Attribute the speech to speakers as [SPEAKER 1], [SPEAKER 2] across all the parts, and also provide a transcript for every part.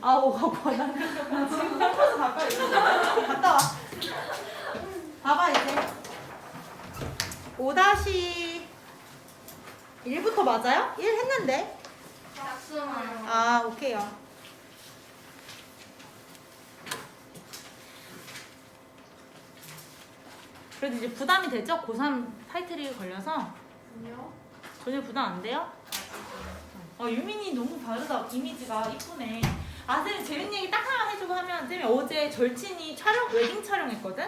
[SPEAKER 1] 아우 나 지금 캠퍼스 가까이 있어. 갔다 와. 봐봐 이제 5-1부터 맞아요? 1 했는데.
[SPEAKER 2] 약수만.
[SPEAKER 1] 아 오케이요. 그래도 이제 부담이 되죠? 고3 타이틀이 걸려서.
[SPEAKER 2] 아니요.
[SPEAKER 1] 전혀 부담 안 돼요? 유민이 너무 다르다. 이미지가 이쁘네. 쌤이 재밌는 얘기 딱 하나 해주고 하면, 쌤이 어제 절친이 웨딩 촬영했거든?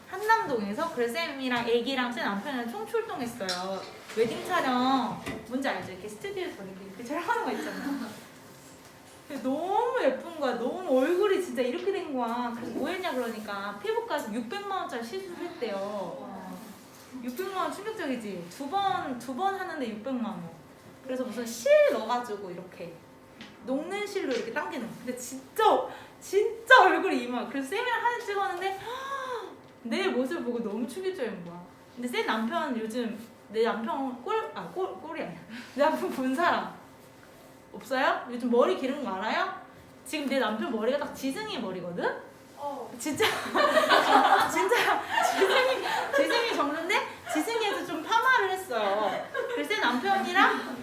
[SPEAKER 1] 한남동에서. 그래서 쌤이랑 애기랑 쌤 남편이랑 총출동했어요. 웨딩 촬영 뭔지 알죠? 이렇게 스튜디오에서 이렇게 촬영하는 거 있잖아. 근데 너무 예쁜 거야. 너무 얼굴이 진짜 이렇게 된 거야. 그래서 뭐 했냐 그러니까 피부과에서 600만 원짜리 시술했대요. 600만 원 충격적이지? 두 번 하는데 600만 원. 그래서 무슨 실 넣어가지고 이렇게 녹는 실로 이렇게 당기는 거. 근데 진짜 얼굴이 이만. 그래서 쌤이랑 사진 찍었는데 내 모습을 보고 너무 충격적인 거야. 근데 쌤 남편 요즘 내 남편 꼴이 아니야. 내 남편 본 사람 없어요? 요즘 머리 기른 거 알아요? 지금 내 남편 머리가 딱 지승이 머리거든? 진짜 지승이 정도인데 지승이에서 좀 파마를 했어요. 그래서 쌤 남편이랑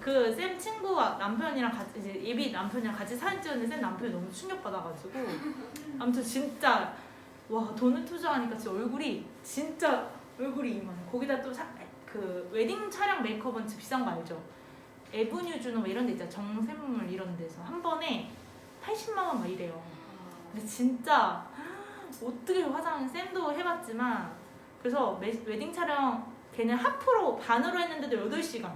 [SPEAKER 1] 그 쌤 친구와 남편이랑 같이 이제 예비 남편이랑 같이 사진 찍었는데 쌤 남편이 너무 충격받아가지고 아무튼 진짜 와 돈을 투자하니까 진짜 얼굴이 이만해. 거기다 또 그 웨딩 촬영 메이크업은 진짜 비싼 거 알죠? 에브뉴 뭐 이런 데 있잖아. 정샘물 이런 데서 한 번에 80만 원 막 이래요. 근데 진짜 어떻게 화장 쌤도 해봤지만 그래서 웨딩 촬영 걔는 하프로 반으로 했는데도 8시간.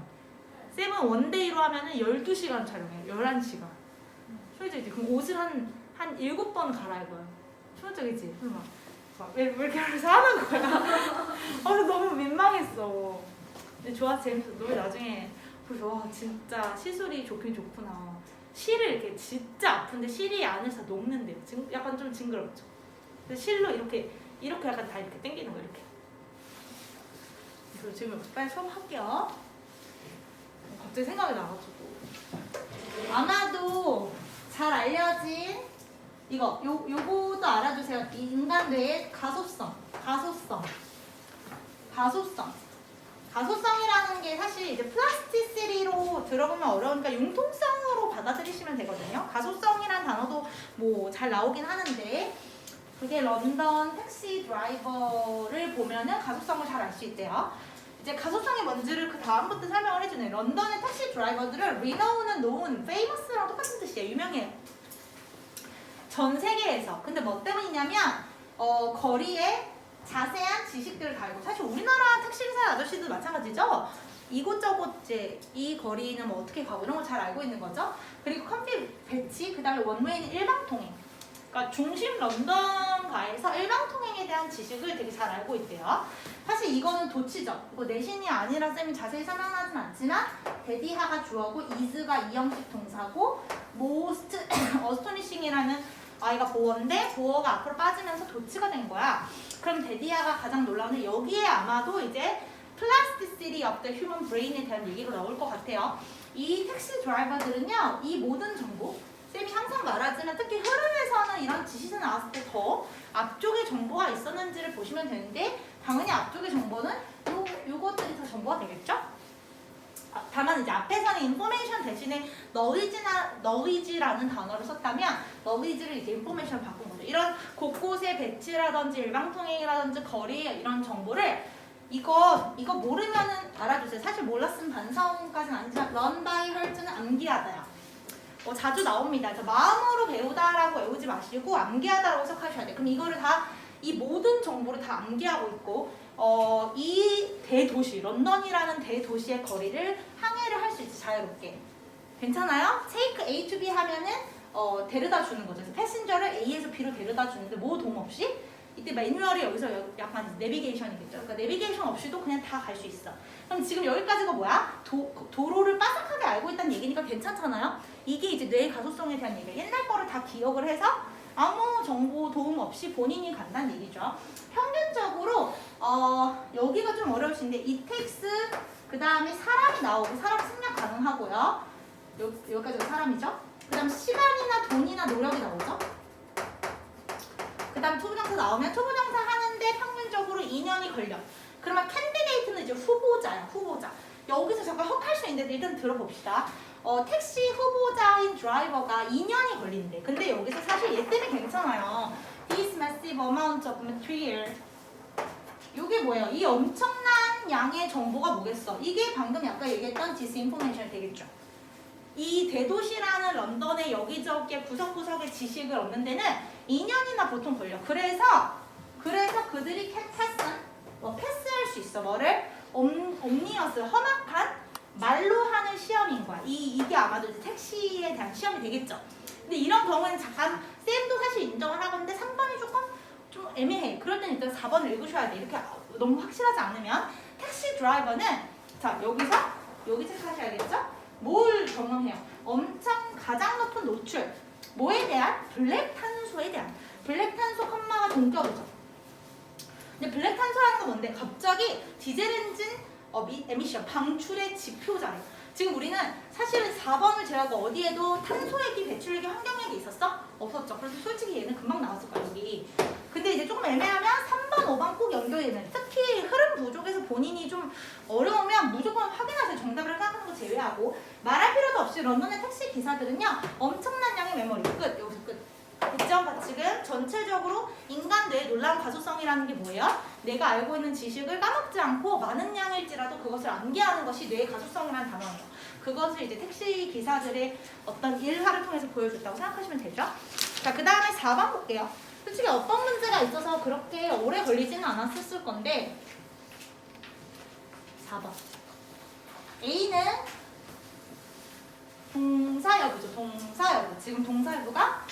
[SPEAKER 1] 쌤은 원데이로 하면은 12시간 촬영해요. 11시간. 충격적이지? 그럼 옷을 한 7번 갈아입어요. 충격적이지? 왜 이렇게 하면서 하는 거야? 너무 민망했어. 근데 좋아, 재밌어. 너 나중에 그래서 와 진짜 시술이 좋긴 좋구나. 실을 이렇게 진짜 아픈데 실이 안에서 녹는데요. 약간 좀 징그럽죠. 근데 실로 이렇게 약간 다 이렇게 당기는 거 이렇게. 그래서 지금 빨리 수업할게요. 갑자기 생각이 나가지고 아마도 잘 알려진 요것도 알아주세요. 이 인간 뇌의 가소성이라는 게 사실 이제 플라스티시티로 들어보면 어려우니까 융통성으로 받아들이시면 되거든요. 가소성이란 단어도 뭐 잘 나오긴 하는데 그게 런던 택시 드라이버를 보면은 가소성을 잘 알 수 있대요. 이제 가소성이 뭔지를 그 다음부터 설명을 해주네. 런던의 택시 드라이버들은 renown은 known, famous랑 똑같은 뜻이에요. 유명해요. 전 세계에서. 근데 뭐 때문이냐면 거리에 자세한 지식들을 달고, 사실 우리나라 택시기사 아저씨도 마찬가지죠. 이곳저곳 이제 이 거리는 뭐 어떻게 가고 이런 걸 잘 알고 있는 거죠. 그리고 컴비 배치, 그 다음에 원웨이는 일방통행. 그러니까 중심 런던가에서 일방통행에 대한 지식을 되게 잘 알고 있대요. 사실 이거는 도치죠. 이거 내신이 아니라 쌤이 자세히 설명하진 않지만 데디하가 주어고 is가 이형식 동사고 most astonishing이라는 아이가 보어인데 보어가 앞으로 빠지면서 도치가 된 거야. 그럼 데디아가 가장 놀라운 여기에 아마도 이제 plasticity of the human brain에 대한 얘기가 나올 것 같아요. 이 택시 드라이버들은요, 이 모든 정보, 쌤이 항상 말하지만 특히 흐름에서는 이런 지시서 나왔을 때 더 앞쪽에 정보가 있었는지를 보시면 되는데 당연히 앞쪽의 정보는 요것들이 다 정보가 되겠죠? 다만 이제 앞에서는 information 대신에 knowledge라는 단어를 썼다면 knowledge를 이제 information을 바꾼 거죠. 이런 곳곳의 배치라든지 일방통행이라든지 거리 이런 정보를 이거 모르면은 알아주세요. 사실 몰랐으면 반성까지는 아니지만 learn by heart는 암기하다야. 자주 나옵니다. 그래서 마음으로 배우다라고 외우지 마시고 암기하다라고 해석하셔야 돼요. 그럼 이거를 이 모든 정보를 다 암기하고 있고 이 대도시, 런던이라는 대도시의 거리를 항해를 할 수 있지, 자유롭게. 괜찮아요? take A to B 하면은 데려다 주는 거죠. 그래서 패신저를 A에서 B로 데려다 주는데 뭐 도움 없이? 이때 매뉴얼이 여기서 약간 내비게이션이겠죠. 그러니까 내비게이션 없이도 그냥 다 갈 수 있어. 그럼 지금 여기까지가 뭐야? 도로를 빠삭하게 알고 있다는 얘기니까 괜찮잖아요? 이게 이제 뇌의 가소성에 대한 얘기예요. 옛날 거를 다 기억을 해서 아무 정보 도움 없이 본인이 간다는 얘기죠. 평균적으로 여기가 좀 어려우신데 it takes 그 다음에 사람이 나오고 사람 생략 가능하고요. 여기까지가 사람이죠. 그 다음 시간이나 돈이 노력이 나오죠. 그 다음 투부정사 나오면 투부정사 하는데 평균적으로 2년이 걸려. 그러면 캔디데이트는 이제 후보자야, 후보자. 여기서 잠깐 헉할 수 있는데 일단 들어봅시다. 택시 후보자인 드라이버가 2년이 걸린대. 근데 여기서 사실 얘 때문에 괜찮아요. This massive amount of material. 이게 뭐예요? 이 엄청난 양의 정보가 뭐겠어? 이게 방금 약간 얘기했던 disinformation 되겠죠. 이 대도시라는 런던의 여기저기 구석구석의 지식을 얻는 데는 2년이나 보통 걸려. 그래서 그들이 패스할 수 있어. 뭐를? 옴니어스, 험악한 말로 하는 시험인 거야. 이게 아마도 이제 택시에 대한 시험이 되겠죠. 근데 이런 경우에는 잠깐 쌤도 사실 인정을 하건데 3번이 조금 좀 애매해. 그럴 땐 일단 4번을 읽으셔야 돼. 이렇게 너무 확실하지 않으면 택시 드라이버는 자 여기 체크하셔야겠죠? 뭘 경험해요? 엄청 가장 높은 노출. 뭐에 대한? 블랙 탄소에 대한. 블랙 탄소 컴마가 동격이죠. 근데 블랙 탄소라는 건 뭔데? 갑자기 디젤 엔진 에미션, 방출의 지표잖아요. 지금 우리는 사실은 4번을 제하고 어디에도 탄소액이, 배출액이, 환경액이 있었어? 없었죠. 그래서 솔직히 얘는 금방 나왔을 거야, 여기. 근데 이제 조금 애매하면 3번, 5번 꼭 연결되는. 특히 흐름 부족에서 본인이 좀 어려우면 무조건 확인하세요. 정답을 생각하는 거 제외하고. 말할 필요도 없이 런던의 택시 기사들은요. 엄청난 양의 메모리. 끝. 여기서 끝. 국정 가치금 전체적으로 인간 뇌의 놀라운 가소성이라는 게 뭐예요? 내가 알고 있는 지식을 까먹지 않고 많은 양일지라도 그것을 암기하는 것이 뇌의 가소성이라는 단어예요. 그것을 이제 택시 기사들의 어떤 일화를 통해서 보여줬다고 생각하시면 되죠. 자, 그 다음에 4번 볼게요. 솔직히 어떤 문제가 있어서 그렇게 오래 걸리지는 않았을 건데 4번 A는 동사 여부죠. 동사 여부. 지금 동사 여부가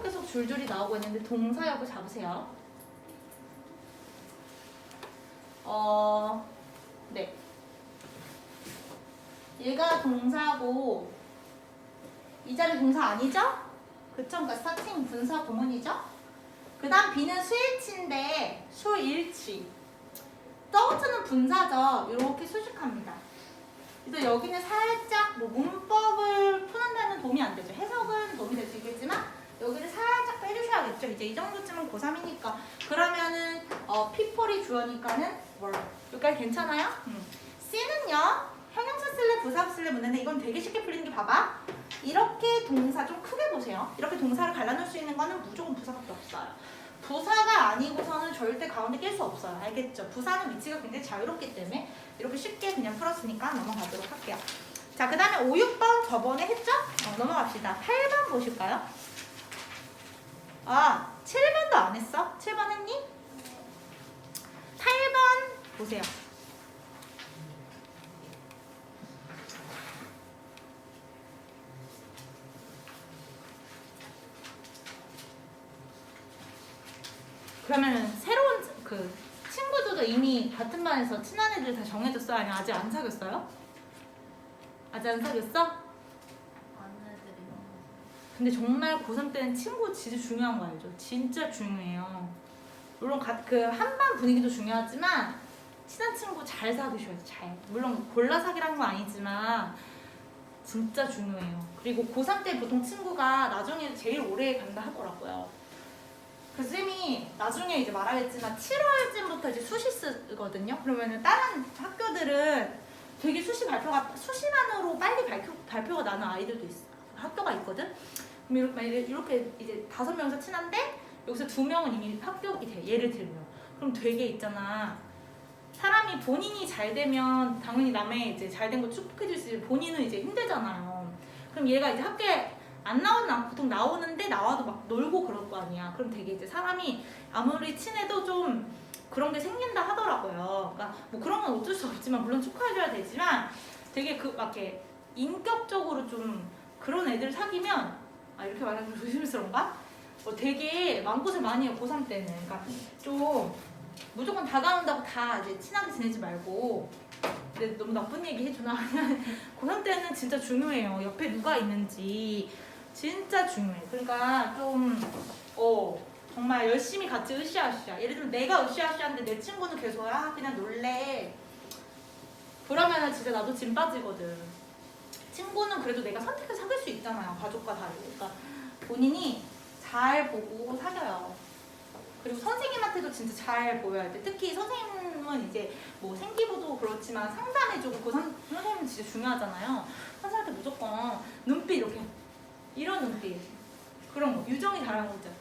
[SPEAKER 1] 계속 줄줄이 나오고 있는데 동사 여부 잡으세요. 네. 얘가 동사고 이 자리 동사 아니죠? 그쵸? 그러니까 스타팅 분사 구문이죠? 그 다음 B는 수일치인데 수일치. 떠우트는 분사죠. 이렇게 수식합니다. 그래서 여기는 살짝 뭐 문법을 푸는 데는 도움이 안 되죠. 해석은 도움이 될 수 있겠지만 여기를 살짝 빼주셔야겠죠. 이제 이 정도쯤은 고3이니까. 그러면은 P4이 주어니까는 were. 여기까지 괜찮아요? C는요. 형용사 쓸래 부사 쓸래 묻는데 이건 되게 쉽게 풀리는 게 봐봐. 이렇게 동사 좀 크게 보세요. 이렇게 동사를 갈라놓을 수 있는 거는 무조건 부사밖에 없어요. 부사가 아니고서는 절대 가운데 낄 수 없어요. 알겠죠? 부사는 위치가 굉장히 자유롭기 때문에 이렇게 쉽게 그냥 풀었으니까 넘어가도록 할게요. 자, 그 다음에 5, 6번 저번에 했죠? 넘어갑시다. 8번 보실까요? 아, 7번도 안 했어? 7번 했니? 8번 보세요. 그러면은 새로운 그 친구들도 이미 같은 반에서 친한 애들 다 정해졌어요? 아니면 아직 안 사귀었어요? 아직 안 사귀었어?
[SPEAKER 2] 안내드리고.
[SPEAKER 1] 근데 정말 고3 때는 친구 진짜 중요한 거 알죠? 진짜 중요해요. 물론 그 한반 분위기도 중요하지만 친한 친구 잘 사귀셔야 돼. 잘. 물론 골라 사귀라는 건 아니지만 진짜 중요해요. 그리고 고3 때 보통 친구가 나중에 제일 오래 간다 하더라고요. 그 쌤이 나중에 이제 말하겠지만 7월쯤부터 이제 수시 쓰거든요. 그러면은 다른 학교들은 되게 수시만으로 빨리 발표가 나는 아이들도 있어. 학교가 있거든. 그럼 이렇게 이제 5명이서 친한데 여기서 2명은 이미 합격이 돼. 예를 들면. 그럼 되게 있잖아. 사람이 본인이 잘 되면 당연히 남의 이제 잘 된 거 축복해줄 수 있고 본인은 이제 힘들잖아요. 그럼 얘가 이제 학교에 안 나오는 않고 보통 나오는데 나와도 막 놀고 그럴 거 아니야. 그럼 되게 이제 사람이 아무리 친해도 좀 그런 게 생긴다 하더라고요. 그러니까 뭐 그런 건 어쩔 수 없지만 물론 축하해줘야 되지만 되게 막 이렇게 인격적으로 좀 그런 애들 사귀면 이렇게 말하면 좀 조심스러운가? 되게 마음고생 많이 해요. 고3 때는. 그러니까 좀 무조건 다가온다고 다 이제 친하게 지내지 말고. 근데 너무 나쁜 얘기 해주나? 고3 때는 진짜 중요해요. 옆에 누가 있는지 진짜 중요해. 그러니까 좀 정말 열심히 같이 으쌰으쌰. 예를 들면 내가 으쌰으쌰인데 내 친구는 계속 그냥 놀래. 그러면은 진짜 나도 짐 빠지거든. 친구는 그래도 내가 선택해서 사귈 수 있잖아요. 가족과 다르고. 그러니까 본인이 잘 보고 사겨요. 그리고 선생님한테도 진짜 잘 보여야 돼. 특히 선생님은 이제 뭐 생기부도 그렇지만 상담해주고 그 선생님은 진짜 중요하잖아요. 선생님한테 무조건 눈빛 이렇게 이런 눈빛 그런 거 유정이 잘하는 거 있잖아.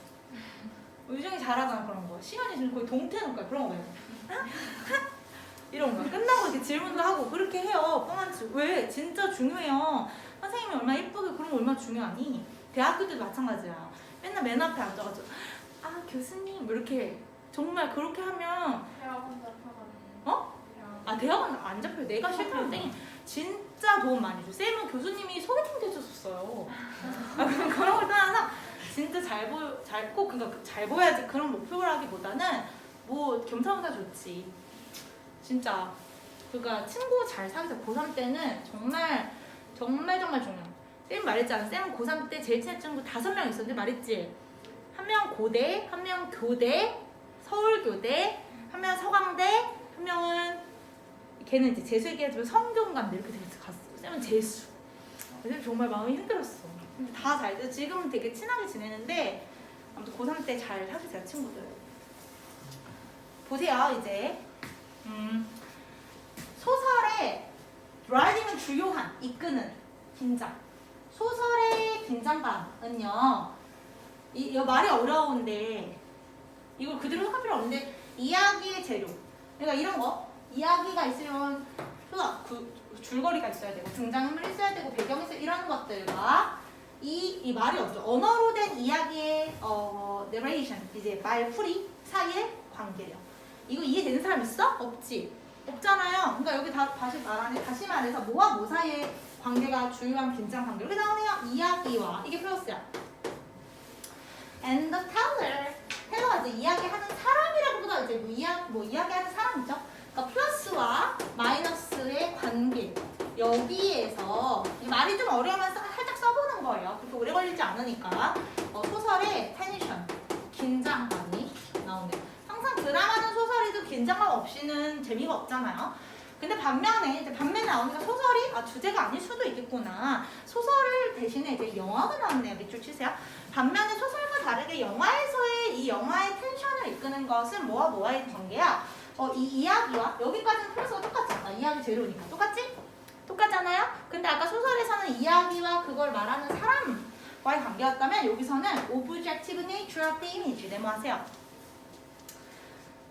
[SPEAKER 1] 유정이 잘하잖아 그런 거. 시간이 지금 거의 동태 눈깔 그런 거 말고 이런 거 끝나고 이렇게 질문도 하고 그렇게 해요. 뻥한치 왜 진짜 중요해요. 선생님이 얼마나 예쁘게 그런 거 얼마나 중요하니. 대학교 때도 마찬가지야. 맨날 맨 앞에 앉아가지고 아 교수님 뭐 이렇게 정말 그렇게 하면
[SPEAKER 2] 대학원 잡혀가는.
[SPEAKER 1] 어? 아 대학원 안 잡혀요. 내가 실패할 때 진짜 도움 많이 줘. 쌤은 교수님이 소개팅도 해줬었어요. 그런 걸 떠나서 진짜 꼭 그러니까 잘 보여야지 그런 목표를 하기보다는 뭐 겸사겸사 좋지. 진짜 그러니까 친구 잘 사귀자. 고3 때는 정말 중요해. 쌤 말했잖아. 쌤은 고3 때 제일 친한 친구 5명 있었는데 말했지. 한 명 고대, 한 명 교대, 서울교대, 한 명은 서강대, 한 명은 걔는 이제 재수 얘기하지만 성균관대 이렇게 갔어. 쌤은 재수. 그래서 정말 마음이 힘들었어. 근데 다 잘 돼. 지금은 되게 친하게 지내는데 아무튼 고3 때 잘 사귀세요 친구들. 보세요 이제 소설의 라이팅은 주요한 이끄는 긴장. 소설의 긴장감은요. 이 말이 어려운데 이걸 그대로 해석할 필요 없는데 이야기의 재료. 그러니까 이런 거 이야기가 있으면 줄거리가 있어야 되고 등장인물이 있어야 되고 배경이 있어야 이런 것들과 이 말이 없죠. 언어로 된 이야기의 narration 이제 말풀이 사이의 관계력. 이거 이해되는 사람 있어? 없지. 없잖아요. 그러니까 여기 다시 말해서 뭐와 뭐 사이의 관계가 주요한 긴장 관계. 여기 나오네요. 이야기와 이게 플러스야. And the teller. 텔러가 이제 이야기하는 사람이라고보다 이제 이야기하는 사람이죠. 그러니까 플러스와 마이너스의 관계. 여기에서 이 말이 좀 어려우면 살짝 써보는 거예요. 그렇게 오래 걸리지 않으니까. 소설의 텐션, 긴장감이 나오네요. 항상 드라마는 소설이도 긴장감 없이는 재미가 없잖아요. 근데 반면에 나오니까 소설이 주제가 아닐 수도 있겠구나. 소설을 대신에 이제 영화가 나왔네요. 밑줄 치세요. 반면에 소설과 다르게 영화에서의 이 영화의 텐션을 이끄는 것은 뭐와 뭐와의 관계야? 이 이야기와 여기까지는 플러스가 똑같지 않아? 이야기 재료니까 똑같지? 똑같잖아요? 근데 아까 소설에서는 이야기와 그걸 말하는 사람과의 관계였다면 여기서는 objective nature of the image 네모하세요.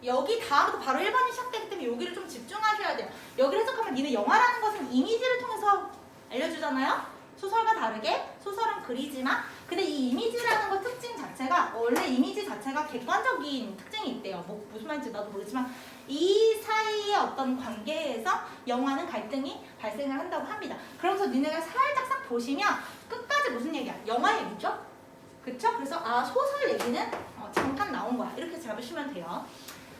[SPEAKER 1] 여기 다음부터 바로 1번이 시작되기 때문에 여기를 좀 집중하셔야 돼요. 여기를 해석하면 니네 영화라는 것은 이미지를 통해서 알려주잖아요? 소설과 다르게 소설은 글이지만 근데 이 이미지라는 것 특징 자체가 원래 이미지 자체가 객관적인 특징이 있대요. 뭐 무슨 말인지 나도 모르지만 이 사이의 어떤 관계에서 영화는 갈등이 발생을 한다고 합니다. 그러면서 니네가 살짝 싹 보시면 끝까지 무슨 얘기야? 영화 얘기죠? 그쵸? 그래서 소설 얘기는 잠깐 나온 거야. 이렇게 잡으시면 돼요.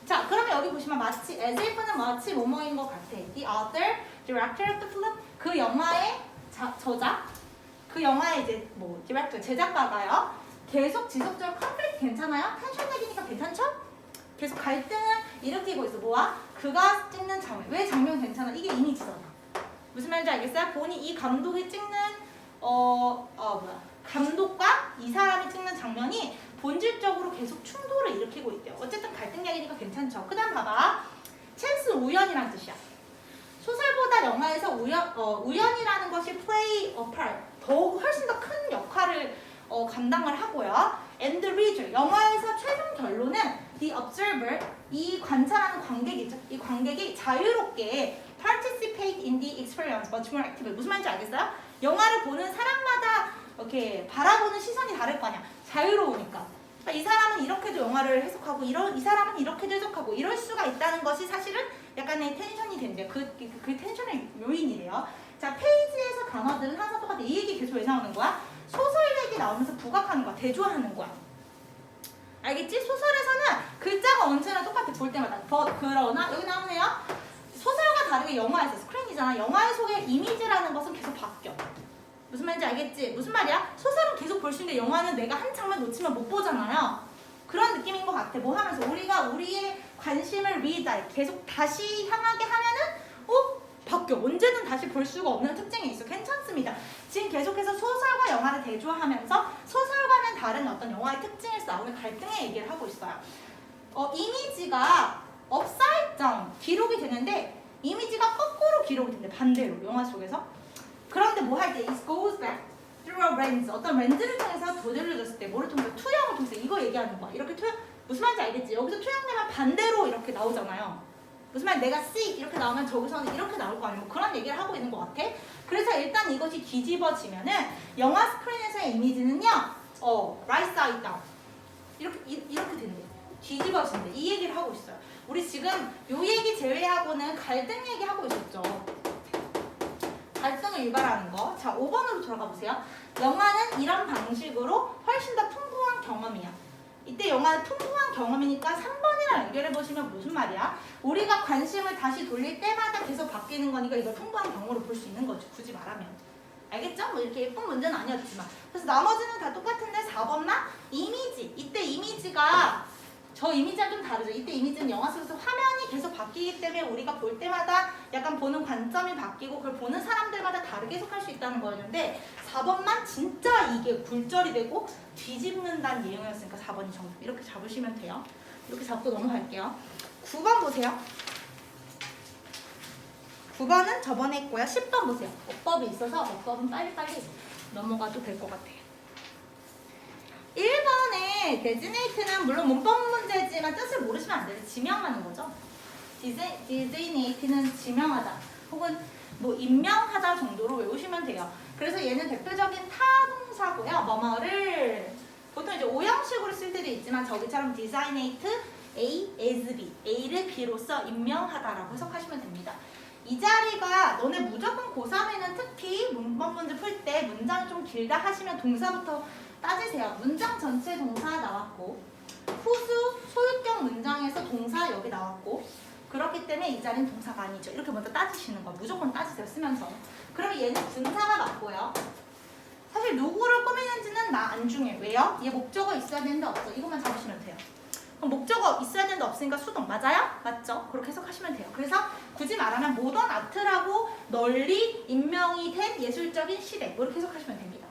[SPEAKER 1] 자, 그러면 여기 보시면 마치 as if는 마치 뭐뭐인 것 같아. The author, director of the film. 그 영화의 저자, 그 영화의 이제 뭐 디렉터, 제작가가요. 계속 지속적으로 컨플릭트 괜찮아요? 텐션 얘기니까 괜찮죠? 계속 갈등을 일으키고 있어. 뭐야? 그가 찍는 장면. 왜 장면 괜찮아? 이게 이미지잖아. 무슨 말인지 알겠어요? 본인 이 감독이 찍는 감독과 이 사람이 찍는 장면이 본질적으로 계속 충돌을 일으키고 있대요. 어쨌든 갈등 얘기니까 괜찮죠. 그 다음 봐봐. 찬스 우연이란 뜻이야. 소설보다 영화에서 우연이라는 것이 play a part, 훨씬 더 큰 역할을 감당을 하고요. And the reader, 영화에서 최종 결론은 the observer, 이 관찰하는 관객이죠. 이 관객이 자유롭게 participate in the experience much more actively. 무슨 말인지 알겠어요? 영화를 보는 사람마다 이렇게 바라보는 시선이 다를 거 아니야. 자유로우니까. 그러니까 이 사람은 이렇게도 영화를 해석하고 이 사람은 이렇게도 해석하고 이럴 수가 있다는 것이 사실은 약간의 텐션이 된대요. 그 텐션의 요인이래요. 자, 페이지에서 단어들은 항상 똑같아. 이 얘기 계속 왜 나오는 거야? 소설 얘기 나오면서 부각하는 거야. 대조하는 거야. 알겠지? 소설에서는 글자가 언제나 똑같아. 볼 때마다. 그러나 여기 나오네요. 소설과 다르게 영화에서 스크린이잖아. 영화의 속에 이미지라는 것은 계속 바뀌어. 무슨 말인지 알겠지? 무슨 말이야? 소설은 계속 볼 수 있는데 영화는 내가 한 장면 놓치면 못 보잖아요. 그런 느낌인 것 같아. 뭐 하면서 우리가 우리의 관심을 계속 다시 향하게 하면은 바뀌어. 언제든 다시 볼 수가 없는 특징이 있어. 괜찮습니다. 지금 계속해서 소설과 영화를 대조하면서 소설과는 다른 어떤 영화의 특징에서 나오는 갈등의 얘기를 하고 있어요. 이미지가 업사이드 다운 기록이 되는데 이미지가 거꾸로 기록이 된대. 반대로 영화 속에서. 그런데 뭐 할 때 it goes back through a lens 어떤 렌즈를 통해서 되돌려졌을 때 뭐를 통해서 투영을 통해서 이거 얘기하는 거야. 이렇게 투영 무슨 말인지 알겠지? 여기서 투영되면 반대로 이렇게 나오잖아요. 무슨 말 내가 see 이렇게 나오면 저기서는 이렇게 나올 거 아니야. 뭐 그런 얘기를 하고 있는 것 같아. 그래서 일단 이것이 뒤집어지면은 영화 스크린에서의 이미지는요. right side down 이렇게 된대. 뒤집어진대. 이 얘기를 하고 있어요. 우리 지금 요 얘기 제외하고는 갈등 얘기하고 있었죠. 갈등을 유발하는 거. 자, 5번으로 돌아가 보세요. 영화는 이런 방식으로 훨씬 더 풍부한 경험이야. 이때 영화는 풍부한 경험이니까 3번이랑 연결해 보시면 무슨 말이야? 우리가 관심을 다시 돌릴 때마다 계속 바뀌는 거니까 이걸 풍부한 경험으로 볼 수 있는 거지. 굳이 말하면. 알겠죠? 뭐 이렇게 예쁜 문제는 아니었지만. 그래서 나머지는 다 똑같은데 4번만 이미지. 이때 이미지가 저 이미지랑 좀 다르죠. 이때 이미지는 영화 속에서 화면이 계속 바뀌기 때문에 우리가 볼 때마다 약간 보는 관점이 바뀌고 그걸 보는 사람들마다 다르게 해석할 수 있다는 거였는데 4번만 진짜 이게 굴절이 되고 뒤집는다는 내용이었으니까 4번이 정답. 이렇게 잡으시면 돼요. 이렇게 잡고 넘어갈게요. 9번 보세요. 9번은 저번에 했고요. 10번 보세요. 어법이 있어서 어법은 빨리빨리 넘어가도 될 것 같아요. 1번에 데지네이트는 물론 문법 문제지만 뜻을 모르시면 안 돼요. 지명하는 거죠. 데지네이트는 지명하다 혹은 뭐 임명하다 정도로 외우시면 돼요. 그래서 얘는 대표적인 타동사고요. 뭐뭐를 보통 이제 오형식으로 쓸 때도 있지만 저기처럼 designate A as B, A를 B로서 임명하다라고 해석하시면 됩니다. 이 자리가 너네 무조건 고3에는 특히 문법 문제 풀 때 문장이 좀 길다 하시면 동사부터 따지세요. 문장 전체 동사 나왔고 후수 소유격 문장에서 동사 여기 나왔고 그렇기 때문에 이 자리는 동사가 아니죠. 이렇게 먼저 따지시는 거 무조건 따지세요. 쓰면서. 그러면 얘는 분사가 맞고요. 사실 누구를 꾸미는지는 나 안 중요해. 왜요? 얘 목적어 있어야 되는데 없어. 이것만 잡으시면 돼요. 그럼 목적어 있어야 되는데 없으니까 수동 맞아요? 맞죠? 그렇게 해석하시면 돼요. 그래서 굳이 말하면 모던 아트라고 널리 임명이 된 예술적인 시대 뭐 이렇게 해석하시면 됩니다.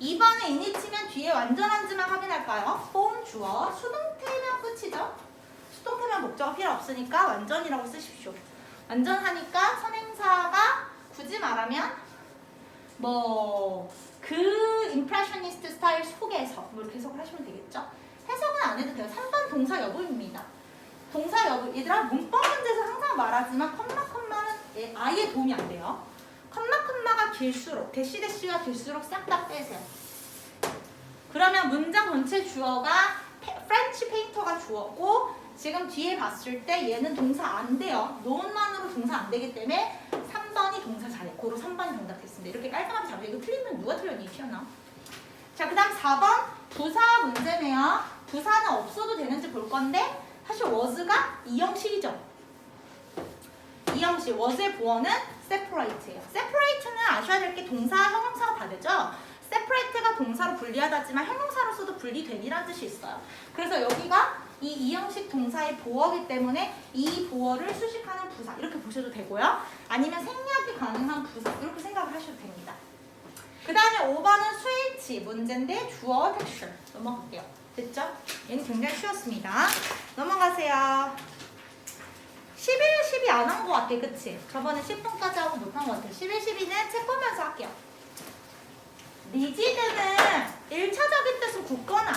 [SPEAKER 1] 2번에 인이치면 뒤에 완전한지만 확인할까요? 폼 주어 수동태면 끝이죠. 수동태면 목적어 필요 없으니까 완전이라고 쓰십시오. 완전하니까 선행사가 굳이 말하면 뭐 그 임프레셔니스트 스타일 속에서 뭐 이렇게 해석을 하시면 되겠죠. 해석은 안 해도 돼요. 3번 동사 여부입니다. 동사 여부 얘들아 문법 문제에서 항상 말하지만 컴마는 아예 도움이 안 돼요. 컴마가 길수록 대시가 길수록 싹 다 빼세요. 그러면 문장 전체 주어가 프렌치 페인터가 주어고 지금 뒤에 봤을 때 얘는 동사 안 돼요. 논만으로 동사 안 되기 때문에 3번이 동사 잘해. 고로 3번이 정답 됐습니다. 이렇게 깔끔하게 잡으세요. 이거 틀리면 누가 틀렸니? 튀어나. 자, 그 다음 4번 부사 문제네요. 부사는 없어도 되는지 볼 건데 사실 was가 이 형식이죠. 이 형식 was의 보어는 separate예요. separate는 아셔야 될 게 동사, 형용사가 다 되죠. separate가 동사로 분리하다지만 형용사로서도 분리되니라는 뜻이 있어요. 그래서 여기가 이 형식 동사의 보어이기 때문에 이 보어를 수식하는 부사 이렇게 보셔도 되고요. 아니면 생략이 가능한 부사 이렇게 생각을 하셔도 됩니다. 그 다음에 5번은 스위치 문제인데 주어 텍스처 넘어갈게요. 됐죠? 얘는 굉장히 쉬웠습니다. 넘어가세요. 11, 12 안 한 것 같아. 그치? 저번에 10분까지 하고 못한 것 같아. 11, 12는 책 보면서 할게요. 리지드는 1차적인 뜻은 굳거나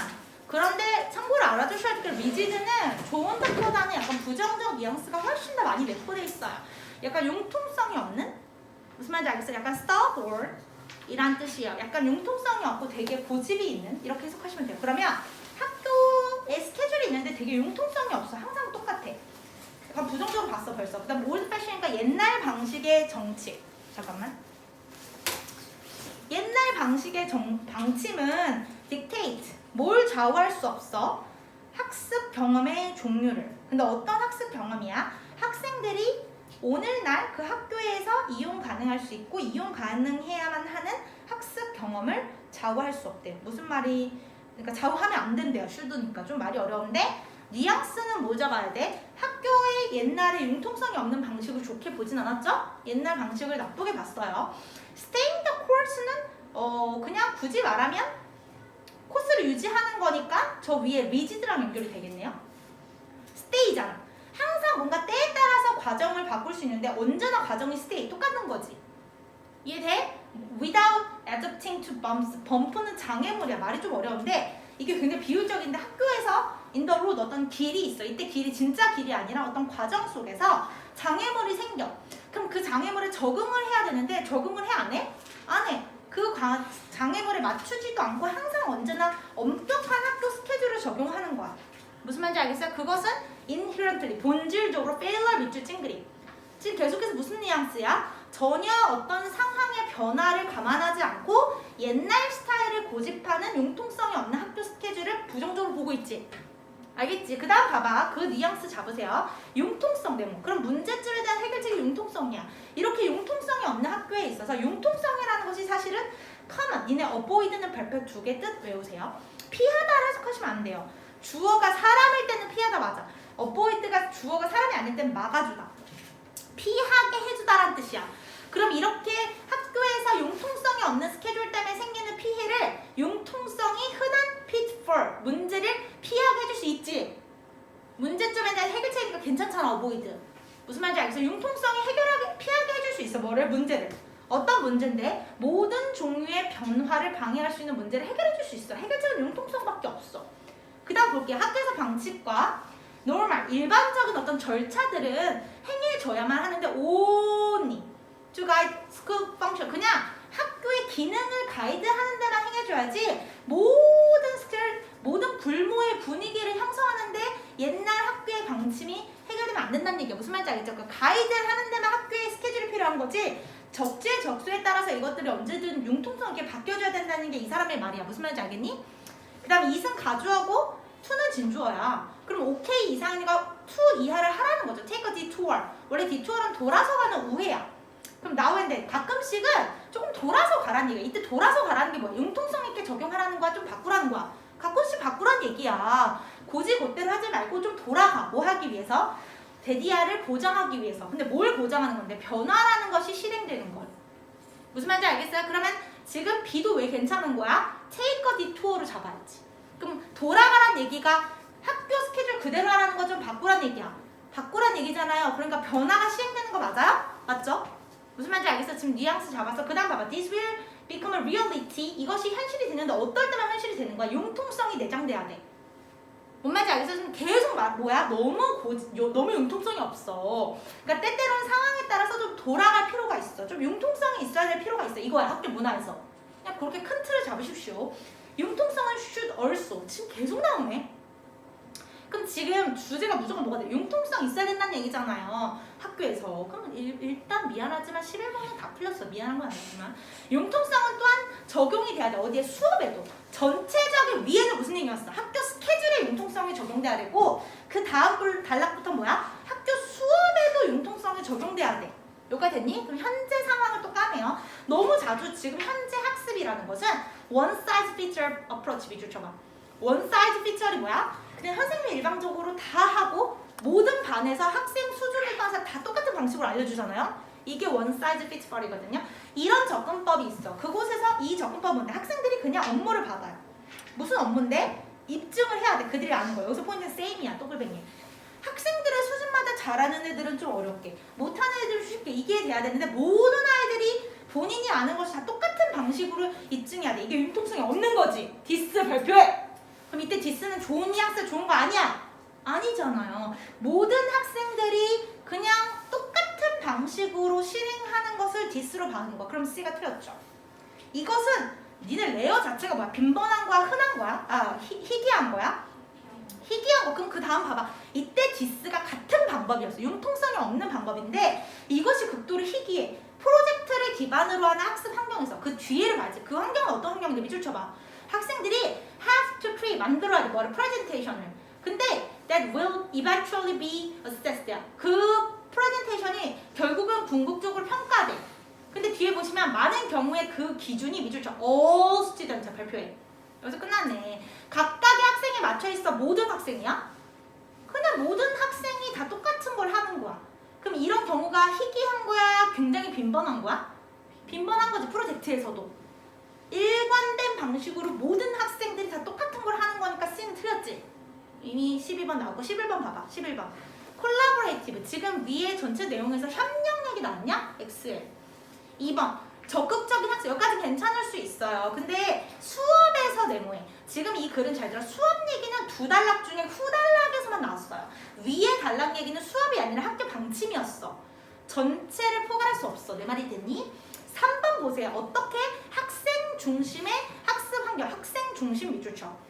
[SPEAKER 1] 그런데 참고로 알아두셔야 될 게 리지드는 좋은 덕보다는 약간 부정적 뉘앙스가 훨씬 더 많이 내포되어 있어요. 약간 융통성이 없는? 무슨 말인지 알겠어요? 약간 stubborn 이란 뜻이에요. 약간 융통성이 없고 되게 고집이 있는 이렇게 해석하시면 돼요. 그러면 학교에 스케줄이 있는데 되게 융통성이 없어. 항상 똑같아. 약간 부정적으로 봤어 벌써. 그 다음 올드 패션이니까 옛날 방식의 정치. 잠깐만. 옛날 방식의 방침은 dictate 뭘 좌우할 수 없어. 학습 경험의 종류를. 근데 어떤 학습 경험이야? 학생들이 오늘날 그 학교에서 이용 가능할 수 있고 이용 가능해야만 하는 학습 경험을 좌우할 수 없대요. 무슨 말이 그러니까 좌우하면 안 된대요. 슈드니까 좀 말이 어려운데 뉘앙스는 뭐 잡아야 돼? 학교의 옛날에 융통성이 없는 방식을 좋게 보진 않았죠? 옛날 방식을 나쁘게 봤어요. Stay in the course는 그냥 굳이 말하면 코스를 유지하는 거니까 저 위에 rigid랑 연결이 되겠네요. stay잖아. 항상 뭔가 때에 따라서 과정을 바꿀 수 있는데 언제나 과정이 stay 똑같은 거지. 이해돼? Without adapting to bumps. 범프는 장애물이야. 말이 좀 어려운데 이게 굉장히 비유적인데 학교에서 in the road 어떤 길이 있어. 이때 길이 진짜 길이 아니라 어떤 과정 속에서 장애물이 생겨. 그럼 그 장애물에 적응을 해야 되는데 적응을 해 안 해? 안 해. 그 장애물에 맞추지도 않고 항상 언제나 엄격한 학교 스케줄을 적용하는 거야. 무슨 말인지 알겠어요? 그것은 inherently, 본질적으로 failure 밑줄 찡그리. 지금 계속해서 무슨 뉘앙스야? 전혀 어떤 상황의 변화를 감안하지 않고 옛날 스타일을 고집하는 융통성이 없는 학교 스케줄을 부정적으로 보고 있지. 알겠지? 그 다음 봐봐. 그 뉘앙스 잡으세요. 융통성 대목. 그럼 문제점에 대한 해결책이 융통성이야. 이렇게 융통성이 없는 학교에 있어서 융통성이라는 것이 사실은 common. 니네 avoid는 별표 2개 뜻 외우세요. 피하다를 해석하시면 안 돼요. 주어가 사람일 때는 피하다 맞아. avoid가 주어가 사람이 아닐 때는 막아주다. 피하게 해주다라는 뜻이야. 그럼 이렇게 학교에서 융통성이 없는 스케줄 때문에 생기는 피해를 융통성이 흔한 pitfall, 문제를 피하게 해줄 수 있지. 문제점에 대한 해결책이니까 괜찮잖아, avoid. 무슨 말인지 알겠어? 융통성이 피하게 해줄 수 있어. 뭐를? 문제를. 어떤 문제인데? 모든 종류의 변화를 방해할 수 있는 문제를 해결해줄 수 있어. 해결책은 융통성밖에 없어. 그 다음 볼게요. 학교에서 방침과 normal, 일반적인 어떤 절차들은 행해져야만 하는데 only to guide school function. 그냥 학교의 기능을 가이드하는 데만 행해줘야지 모든 스킬, 모든 불모의 분위기를 형성하는데 옛날 학교의 방침이 해결되면 안 된다는 얘기야. 무슨 말인지 알겠죠? 그러니까 가이드를 하는 데만 학교의 스케줄이 필요한 거지 적재 적소에 따라서 이것들이 언제든 융통성 있게 바뀌어줘야 된다는 게 이 사람의 말이야. 무슨 말인지 알겠니? 그 다음에 이승 가주하고 to는 진주어야. 그럼 오케이 이상이니까 to 이하를 하라는 거죠. take a detour. 원래 detour은 돌아서 가는 우회야. 그럼 now and then 가끔씩은 조금 돌아서 가라는 얘기야. 이때 돌아서 가라는 게 뭐야? 융통성 있게 적용하라는 거야? 좀 바꾸라는 거야? 가끔씩 바꾸라는 얘기야. 고지고대로 하지 말고 좀 돌아가. 뭐 하기 위해서? 데디아를 보장하기 위해서. 근데 뭘 보장하는 건데? 변화라는 것이 실행되는 걸. 무슨 말인지 알겠어요? 그러면 지금 B도 왜 괜찮은 거야? take a detour로 잡아야지. 그럼 돌아가란 얘기가 학교 스케줄 그대로 하라는 거 좀 바꾸란 얘기야. 바꾸란 얘기잖아요. 그러니까 변화가 시행되는 거 맞아요? 맞죠? 무슨 말인지 알겠어? 지금 뉘앙스 잡았어. 그 다음 봐봐. This will become a reality. 이것이 현실이 되는데 어떨 때만 현실이 되는 거야? 융통성이 내장돼야 돼. 뭔 말인지 알겠어? 지금 계속 뭐야? 너무 융통성이 없어. 그러니까 때때로는 상황에 따라서 좀 돌아갈 필요가 있어. 좀 융통성이 있어야 될 필요가 있어. 이거야. 학교 문화에서. 그냥 그렇게 큰 틀을 잡으십시오. 융통성은 should also. 지금 계속 나오네. 그럼 지금 주제가 무조건 뭐가 돼? 융통성 있어야 된다는 얘기잖아요. 학교에서. 그럼 일단 미안하지만 11번은 다 풀렸어. 미안한 건 아니지만. 융통성은 또한 적용이 돼야 돼. 어디에? 수업에도. 전체적인 위에는 무슨 얘기였어? 학교 스케줄에 융통성이 적용돼야 되고 그 다음 단락부터 뭐야? 학교 수업에도 융통성이 적용돼야 돼. 여기까지 됐니? 그럼 현재 상황을 또 까매요. 너무 자주 지금 현재 학습이라는 것은 one size fits all approach 위주로 쳐봐. one size fits all이 뭐야? 그냥 선생님이 일방적으로 다 하고 모든 반에서 학생 수준에 따라서 다 똑같은 방식으로 알려주잖아요. 이게 one size fits all이거든요. 이런 접근법이 있어. 그곳에서 이 접근법은 뭔데? 학생들이 그냥 업무를 받아요. 무슨 업무인데? 입증을 해야 돼. 그들이 아는 거예요. 여기서 포인트는 same이야. 또글뱅이. 학생들의 수준마다 잘하는 애들은 좀 어렵게, 못하는 애들은 쉽게 이게 돼야 되는데 모든 아이들이 본인이 아는 것이 다 똑같은 방식으로 입증해야 돼. 이게 융통성이 없는 거지. 디스 발표해. 그럼 이때 디스는 좋은 뉘앙스 좋은 거 아니야? 아니잖아요. 모든 학생들이 그냥 똑같은 방식으로 실행하는 것을 디스로 봐는 거야. 그럼 C가 틀렸죠. 이것은 니네 레어 자체가 뭐야? 빈번한 거야? 흔한 거야? 희귀한 거야? 희귀한 거. 그럼 그 다음 봐봐. 이때 디스가 같은 방법이었어. 융통성이 없는 방법인데 이것이 극도로 희귀해. 프로젝트를 기반으로 하는 학습 환경에서 그 뒤에를 봐야지. 그 환경은 어떤 환경인데 밑줄 쳐봐. 학생들이 have to create, 만들어야 돼. 뭐를? 프레젠테이션을. 근데 that will eventually be assessed. 그 프레젠테이션이 결국은 궁극적으로 평가돼. 근데 뒤에 보시면 많은 경우에 그 기준이 밑줄 쳐. all students 발표해. 여기서 끝났네. 각각의 학생에 맞춰 있어. 모든 학생이야? 그냥 모든 학생이 다 똑같은 걸 하는 거야. 그럼 이런 경우가 희귀한 거야? 굉장히 빈번한 거야? 빈번한 거지. 프로젝트에서도. 일관된 방식으로 모든 학생들이 다 똑같은 이미 12번 나오고 11번 봐봐. 11번. 콜라보레이티브. 지금 위에 전체 내용에서 협력력이 나왔냐? XL. 2번. 적극적인 학습. 여기까지 괜찮을 수 있어요. 근데 수업에서 네모해. 지금 이 글은 잘 들어. 수업 얘기는 두 단락 중에 후 단락에서만 나왔어요. 위에 단락 얘기는 수업이 아니라 학교 방침이었어. 전체를 포괄할 수 없어. 내 말이 됐니? 3번 보세요. 어떻게 학생 중심의 학습 환경, 학생 중심 밑줄쳐.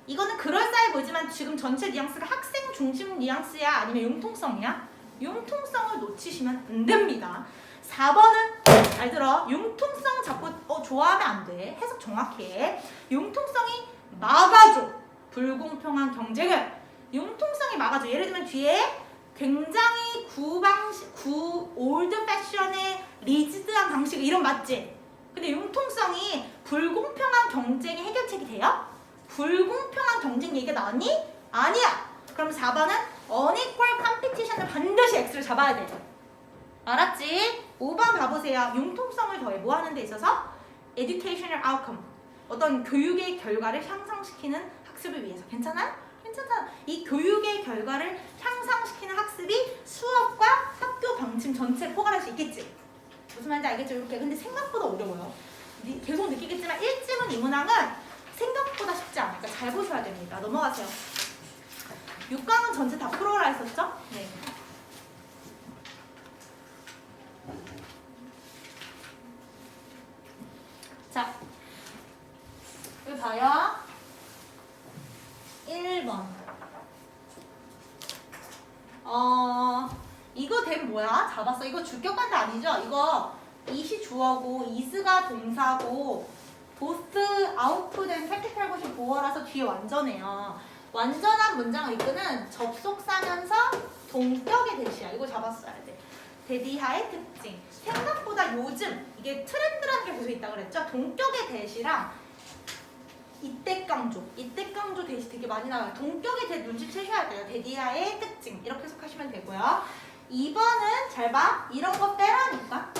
[SPEAKER 1] 이거는 그럴싸해 보이지만 지금 전체 뉘앙스가 학생 중심 뉘앙스야? 아니면 융통성이야? 융통성을 놓치시면 안 됩니다. 4번은 잘 들어. 융통성 자꾸 좋아하면 안 돼. 해석 정확히 해. 융통성이 막아줘. 불공평한 경쟁을. 융통성이 막아줘. 예를 들면 뒤에 굉장히 올드 패션의 리지드한 방식 이런 맞지? 근데 융통성이 불공평한 경쟁의 해결책이 돼요? 불공평한 경쟁 얘기가 나왔니? 아니야. 그럼 4번은 unequal competition을 반드시 X를 잡아야 돼. 알았지? 5번 봐보세요. 융통성을 더해 뭐 하는 데 있어서? educational outcome. 어떤 교육의 결과를 향상시키는 학습을 위해서. 괜찮아? 괜찮아. 이 교육의 결과를 향상시키는 학습이 수업과 학교 방침 전체를 포괄할 수 있겠지? 무슨 말인지 알겠죠? 이렇게. 근데 생각보다 어려워요. 계속 느끼겠지만 1지문 2문항은 생각보다 쉽지 않으니까 잘 보셔야 됩니다. 넘어가세요. 6강은 전체 다 풀어라 했었죠? 네. 자, 여기 봐요. 1번. 이거 된 뭐야? 잡았어. 이거 주격관도 아니죠? 이거 이시 주어고 is가 동사고 보스 아웃풋은 캐피탈 것이 보어라서 뒤에 완전해요. 완전한 문장을 이끄는 접속사면서 동격의 대시야. 이거 잡았어야 돼. 대디하의 특징. 생각보다 요즘 이게 트렌드라는 게 계속 있다고 그랬죠? 동격의 대시랑 이때 강조 대시 되게 많이 나와요. 동격의 대 눈치채셔야 돼요. 대디하의 특징. 이렇게 해석하시면 되고요. 2번은 잘 봐. 이런 거 빼라니까.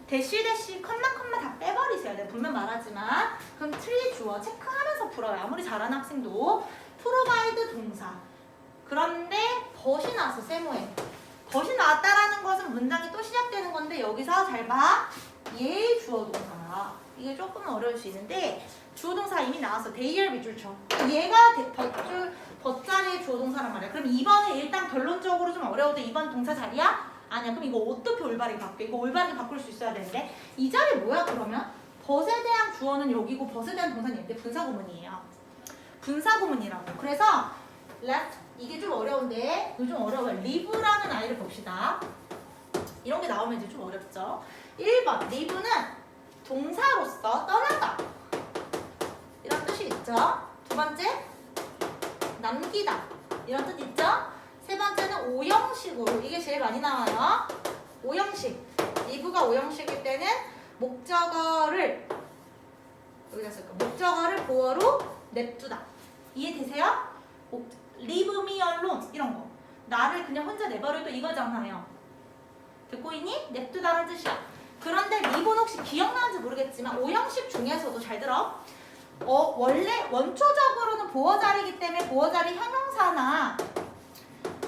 [SPEAKER 1] 대시, 컴마 다 빼버리세요. 내가 분명 말하지만. 그럼 틀리 주어 체크하면서 풀어요. 아무리 잘하는 학생도. 프로바이드 동사. 그런데 벗이 나왔어. 세모에. 벗이 나왔다라는 것은 문장이 또 시작되는 건데 여기서 잘 봐. 얘 주어 동사야. 이게 조금 어려울 수 있는데 주어 동사 이미 나왔어. 대이열 밑줄 쳐. 얘가 벗자리의 주어 동사란 말이야. 그럼 2번은 일단 결론적으로 좀 어려워도 2번 동사 자리야? 아니야. 그럼 이거 어떻게 올바르게 바꿔? 이거 올바르게 바꿀 수 있어야 되는데 이 자리 뭐야 그러면? 벗에 대한 주어는 여기고 벗에 대한 동사는 얘인데 분사구문이에요. 분사구문이라고. 그래서 left 이게 좀 어려운데 이거 좀 어려워요. live라는 아이를 봅시다. 이런 게 나오면 이제 좀 어렵죠. 1번 live는 동사로서 떠나다 이런 뜻이 있죠. 두 번째 남기다 이런 뜻 있죠. 세 번째는 오형식으로 이게 제일 많이 나와요. 오형식. live가 오형식일 때는 목적어를 여기다 쓸까? 목적어를 보어로 냅두다. 이해되세요? leave me alone 이런 거. 나를 그냥 혼자 내버려둬 이거잖아요. 듣고 있니? 냅두다는 뜻이야. 그런데 리본 혹시 기억나는지 모르겠지만 오형식 중에서도 잘 들어. 원래 원초적으로는 보어 자리이기 때문에 보어 자리 형용사나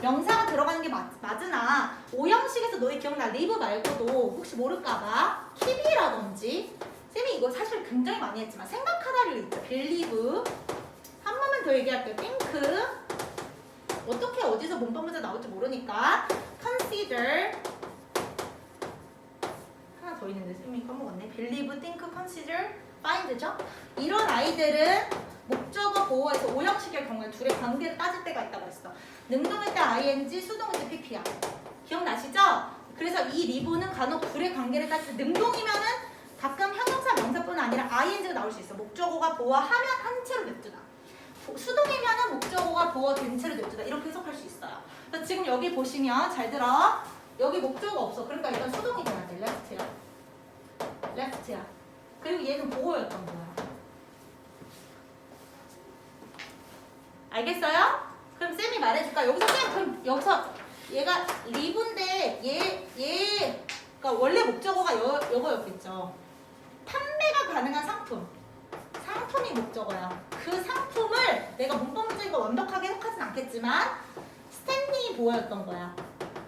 [SPEAKER 1] 명사가 들어가는 게 맞으나 오형식에서 너희 기억나? leave 말고도 혹시 모를까봐 keep이라든지 쌤이 이거 사실 굉장히 많이 했지만 생각하다를 있죠. believe 한 번만 더 얘기할게요. think 어떻게 어디서 문법 문제 나올지 모르니까 consider 하나 더 있는데 쌤이 까먹었네. believe, think, consider, find죠? 이런 아이들은 목적어 보어에서 오형식의 경우에 둘의 관계를 따질 때가 있다고 했어. 능동일 때 ing, 수동일 때 pp야. 기억나시죠? 그래서 이 리브는 간혹 둘의 관계를 따질 때 능동이면은 가끔 형용사 명사뿐 아니라 ing가 나올 수 있어. 목적어가 보어하면 한 채로 냅두다. 수동이면은 목적어가 보어된 채로 냅두다. 이렇게 해석할 수 있어요. 그래서 지금 여기 보시면 잘 들어. 여기 목적어가 없어. 그러니까 일단 수동이 돼야 돼. left야. 그리고 얘는 보어였던 거야. 알겠어요? 그럼 쌤이 말해줄까? 여기서 얘가 리브인데 그러니까 원래 목적어가 이거였겠죠. 판매가 가능한 상품이 목적어야. 그 상품을 내가 문법 문제 이거 완벽하게 해석하진 않겠지만 스탠딩이 보였던 거야.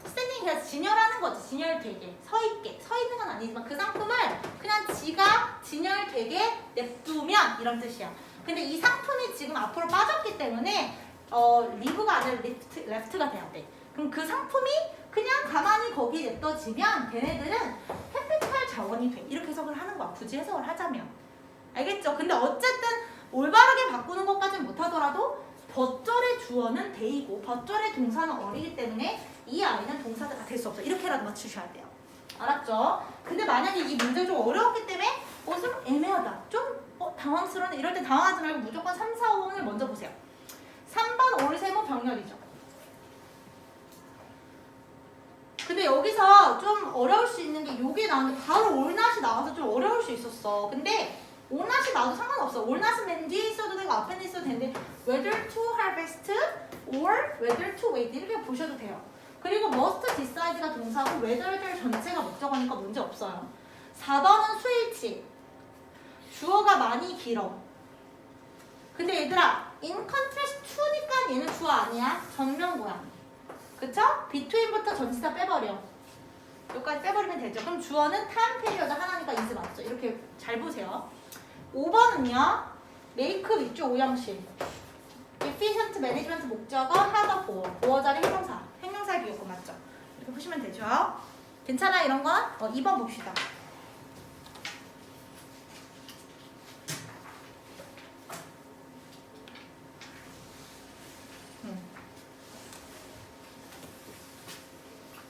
[SPEAKER 1] 스탠딩이 그냥 진열하는 거지. 진열되게 서있게. 서있는 건 아니지만 그 상품을 그냥 지가 진열되게 냅두면 이런 뜻이야. 근데 이 상품이 지금 앞으로 빠졌기 때문에 리브가 아니라 레프트가 돼야 돼. 그럼 그 상품이 그냥 가만히 거기 냅둬지면 걔네들은 캐피탈 자원이 돼. 이렇게 해석을 하는 거야. 굳이 해석을 하자면. 알겠죠? 근데 어쨌든 올바르게 바꾸는 것까지는 못하더라도 버절의 주어는 대이고 버절의 동사는 어리기 때문에 이 아이는 동사가 될 수 없어. 이렇게라도 맞추셔야 돼요. 알았죠? 근데 만약에 이 문제가 좀 어려웠기 때문에 좀 애매하다. 좀 당황스러운데 이럴 때 당황하지 말고 무조건 3, 4, 5번을 먼저 보세요. 3번 올세모 병렬이죠. 근데 여기서 좀 어려울 수 있는 게 요게 나오는데 바로 올낫이 나와서 좀 어려울 수 있었어. 근데 올낫이 나와도 상관없어. 올낫은 맨 뒤에 있어도 되고 앞에 있어도 되는데 whether to harvest or whether to wait 이렇게 보셔도 돼요. 그리고 must decide가 동사고 whether들 전체가 목적어니까 문제 없어요. 4번은 수일치. 주어가 많이 길어. 근데 얘들아 in contrast to니까 얘는 주어 아니야. 전명구야. 그쵸? between부터 전치사 빼버려. 여기까지 빼버리면 되죠. 그럼 주어는 time period 하나니까 is 맞죠. 이렇게 잘 보세요. 5번은요. make 위쪽 오형식. efficient management 목적어 have a for. 보어 자리 형용사. 형용사 비용고 맞죠? 이렇게 보시면 되죠. 괜찮아 이런 건? 2번 봅시다.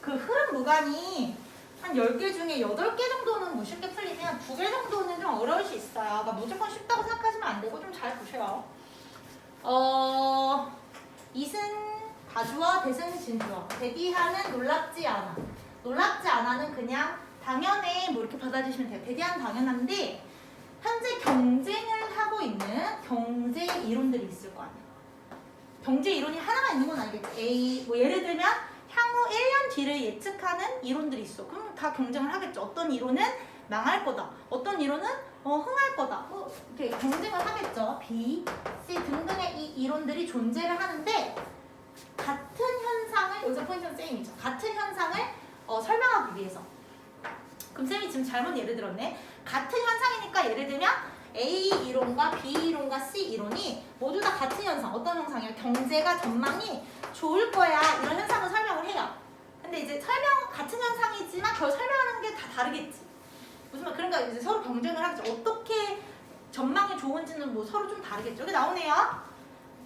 [SPEAKER 1] 그 흐름 무관이 한 10개 중에 8개 정도는 뭐 쉽게 풀리면 2개 정도는 좀 어려울 수 있어요. 그러니까 무조건 쉽다고 생각하시면 안 되고 좀 잘 보세요. 이승 가주어 대승 진주어. 대디하는 놀랍지 않아. 놀랍지 않아는 그냥 당연해 뭐 이렇게 받아주시면 돼요. 대디하는 당연한데 현재 경쟁을 하고 있는 경제 이론들이 있을 거 아니에요. 경제 이론이 하나만 있는 건 아니겠지. 뭐 예를 들면 향후 1년 뒤를 예측하는 이론들이 있어. 그럼 다 경쟁을 하겠죠. 어떤 이론은 망할 거다. 어떤 이론은 흥할 거다. 이렇게 경쟁을 하겠죠. B, C 등등의 이 이론들이 존재를 하는데 같은 현상을 여기서 포인트는 쌤이죠. 같은 현상을 설명하기 위해서. 그럼 쌤이 지금 잘못 예를 들었네. 같은 현상이니까 예를 들면 A 이론과 B 이론과 C 이론이 모두 다 같은 현상. 어떤 현상이야? 경제가 전망이 좋을 거야. 이런 현상을 설명을 해요. 근데 이제 같은 현상이지만 결 설명하는 게 다 다르겠지. 무슨 말? 그러니까 이제 서로 경쟁을 하겠죠. 어떻게 전망이 좋은지는 뭐 서로 좀 다르겠죠. 여기 나오네요.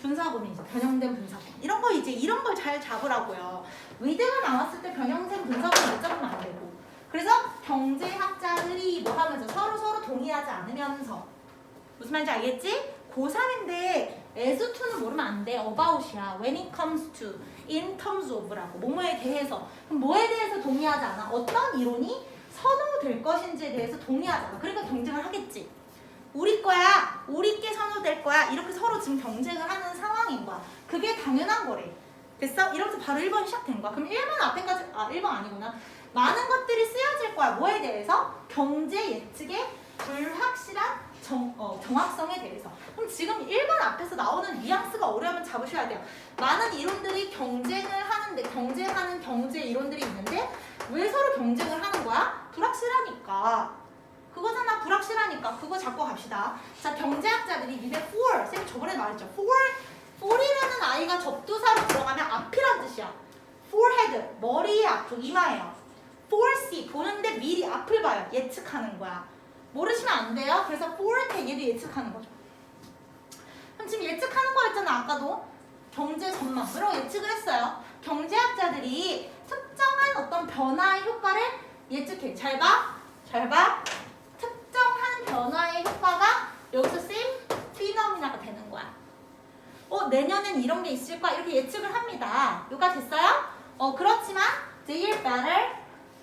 [SPEAKER 1] 분사구문이죠. 변형된 분사구문. 이런 걸 잘 잡으라고요. 위드가 나왔을 때 변형된 분사구문 못 잡으면 안 되고. 그래서 경제학자들이 뭐 하면서 서로 동의하지 않으면서 무슨 말인지 알겠지? 고3인데 as to는 모르면 안 돼. about이야. when it comes to, in terms of라고. 뭐뭐에 대해서. 그럼 뭐에 대해서 동의하지 않아? 어떤 이론이 선호될 것인지에 대해서 동의하지 않아. 그러니까 경쟁을 하겠지. 우리 거야. 우리께 선호될 거야. 이렇게 서로 지금 경쟁을 하는 상황인 거야. 그게 당연한 거래. 됐어? 이러면서 바로 1번이 시작된 거야. 그럼 1번 앞에까지 1번 아니구나. 많은 것들이 쓰여질 거야. 뭐에 대해서? 경제 예측의 불확실한 정확성에 대해서. 그럼 지금 1번 앞에서 나오는 뉘앙스가 어려우면 잡으셔야 돼요. 많은 이론들이 경쟁을 하는데 경쟁하는 경제 이론들이 있는데 왜 서로 경쟁을 하는 거야? 불확실하니까. 그거잖아. 불확실하니까. 그거 잡고 갑시다. 자, 경제학자들이 니네 for, 쌤이 저번에 말했죠. for이라는 아이가 접두사로 들어가면 앞이란 뜻이야. forehead, 머리의 앞쪽, 이마예요. foresee, 보는데 미리 앞을 봐요. 예측하는 거야. 모르시면 안 돼요. 그래서 forte 얘도 예측하는 거죠. 그럼 지금 예측하는 거였잖아. 아까도 경제 전망 이런 예측을 했어요. 경제학자들이 특정한 어떤 변화의 효과를 예측해. 잘 봐. 특정한 변화의 효과가 여기서 same phenomena가 되는 거야. 내년엔 이런 게 있을 거야. 이렇게 예측을 합니다. 요가 됐어요? 그렇지만 they better